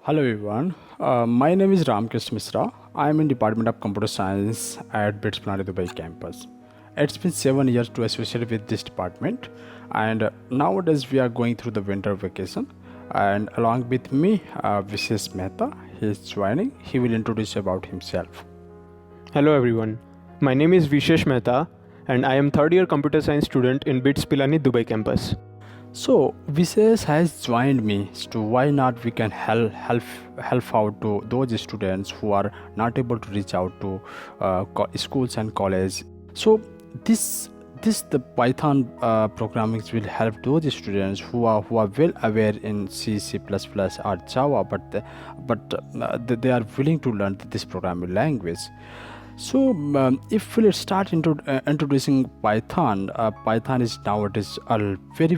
Hello everyone, my name is Krishn Mishra. I am in Department of Computer Science at BITS Dubai campus. It's been 7 years to associate with this department, and nowadays we are going through the winter vacation, and along with me, Vishesh Mehta, he is joining. He will introduce about himself. Hello everyone, my name is Vishesh Mehta and I am third year computer science student in BITS Dubai campus. So Vishesh has joined me. So why not we can help out to those students who are not able to reach out to schools and college. So this the Python programming will help those students who are well aware in C or Java, but they are willing to learn this programming language. So, if we'll start introducing Python, Python is nowadays a very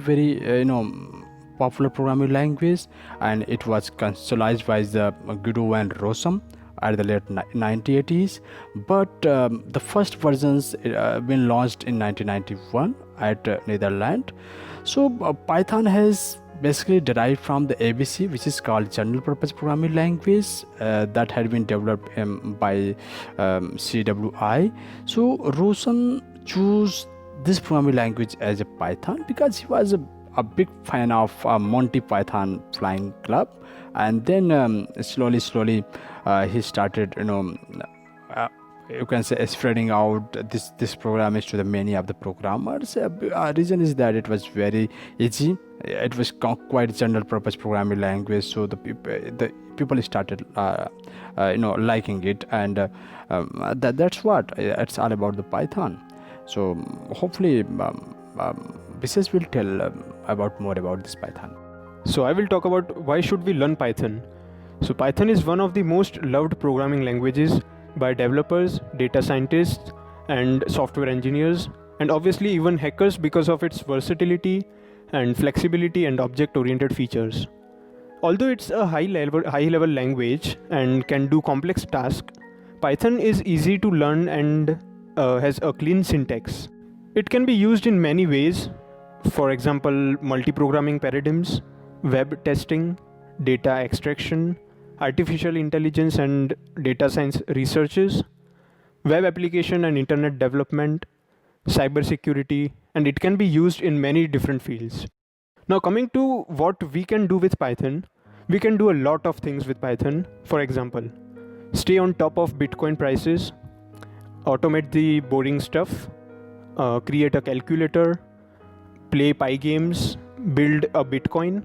popular programming language, and it was conceptualized by the Guido and Rossum at the late 1980s. But the first versions been launched in 1991 at Netherlands. So, Python has basically derived from the ABC, which is called General Purpose Programming Language, that had been developed by CWI. So Rosen chose this programming language as a Python because he was a big fan of Monty Python Flying Club, and then slowly he started you can say spreading out this program is to the many of the programmers. Reason is that it was very easy. It was quite general purpose programming language, so the people started liking it, and that's what it's all about the Python. So hopefully Vishesh will tell about more about this Python. So I will talk about why should we learn Python. So Python is one of the most loved programming languages by developers, data scientists, and software engineers, and obviously even hackers because of its versatility and flexibility and object-oriented features. Although it's a high-level language and can do complex tasks, Python is easy to learn and has a clean syntax. It can be used in many ways, for example, multi-programming paradigms, web testing, data extraction, artificial intelligence and data science researches, web application and internet development, cybersecurity, and it can be used in many different fields. Now coming to what we can do with Python, we can do a lot of things with Python. For example, stay on top of Bitcoin prices, automate the boring stuff, create a calculator, play Pi games, build a Bitcoin,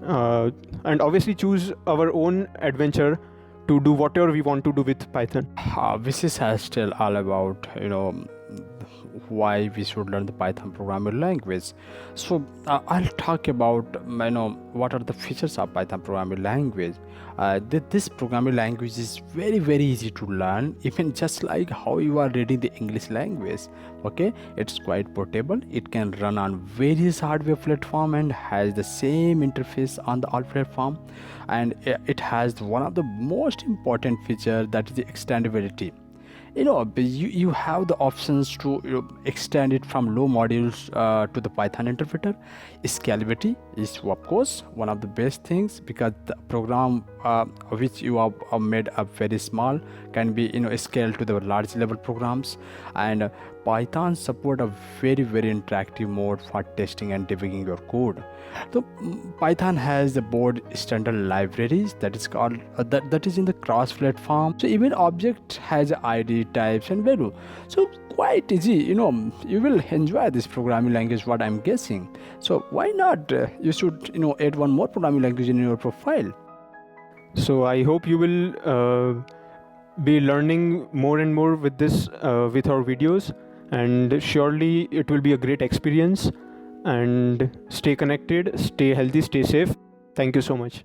and obviously choose our own adventure to do whatever we want to do with Python. This has still all about why we should learn the Python programming language. So I'll talk about what are the features of Python programming language. This programming language is very easy to learn, even just like how you are reading the English language. Okay, it's quite portable. It can run on various hardware platform and has the same interface on the all platform, and it has one of the most important feature, that is the extendability. You have the options to extend it from low modules to the Python interpreter. Scalability is of course one of the best things, because the program which you have made up very small can be scaled to the large level programs. And Python support a very interactive mode for testing and debugging your code. So Python has the board standard libraries that is called that is in the cross platform. So even object has ID, types and value. So quite easy. You will enjoy this programming language, what I'm guessing. So why not you should add one more programming language in your profile. So I hope you will be learning more and more with this with our videos, and surely it will be a great experience. And stay connected, stay healthy, stay safe. Thank you so much.